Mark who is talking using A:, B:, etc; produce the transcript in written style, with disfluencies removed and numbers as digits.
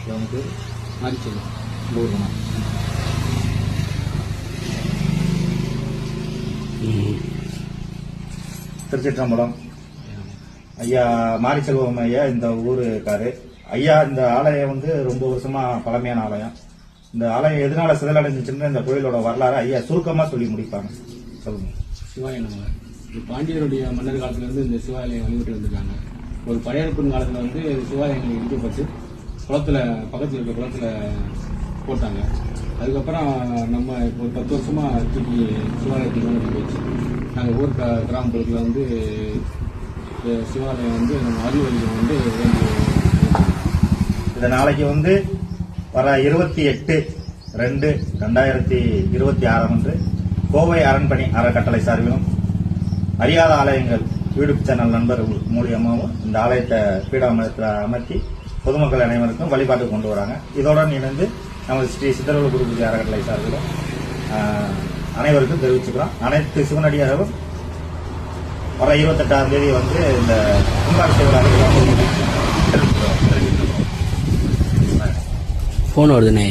A: இவங்க பேர்
B: மாரிச்செல்வம்.
A: ஊர்வனா. திருச்சிற்றம்பலம். ஐயா மாரிச்செல்வம் ஐயா இந்த ஊருக்காரு. ஐயா இந்த ஆலயம் வந்து ரொம்ப வருஷமா பழமையான ஆலயம். இந்த ஆலயம் எதனால சிதலடைஞ்சிச்சுன்னு இந்த கோயிலோட வரலாறு ஐயா சுருக்கமா சொல்லி முடிப்பாங்க. சொல்லுங்க.
B: சிவாலயம் நம்ம பாண்டியருடைய மன்னர் காலத்திலிருந்து இந்த சிவாலயம் வழிபட்டு வந்திருக்காங்க. ஒரு படையெடுப்பின் காலத்தில் வந்து சிவாலயங்கள் இடிக்கப்பட்டு குளத்துல பக்கத்தில் இருக்க குளத்துல போட்டாங்க. அதுக்கப்புறம் நம்ம இப்போ ஒரு 10 வருஷமா தூக்கி சிவாலயத்துக்கு கொண்டு போச்சு. நாங்கள் ஊர் கிராமப்புறத்தில் வந்து சிவாலயம் வந்து நம்ம அறிவழிகள் வந்து
A: இந்த நாளைக்கு வந்து வர 28/2/2026 அன்று கோவை அரண்மனை அறக்கட்டளை சார்பிலும் அறியாத ஆலயங்கள் யூடியூப் சேனல் நண்பர் மூலியமாகவும் இந்த ஆலயத்தை பீடாமத்தில் அமர்த்தி பொதுமக்கள் அனைவருக்கும் வழிபாட்டு கொண்டு வராங்க. இதோடு இணைந்து நமது ஸ்ரீ சித்தர்வேல் குருபூஜை அறக்கட்டளை சார்பிலும் அனைவருக்கும் தெரிவிச்சுக்கிறோம். அனைத்து சிவனடியாரும் வர 28ஆம் தேதி வந்து இந்த கும்பாபிஷேகம்
C: ஃபோன் வருதுண்ணே.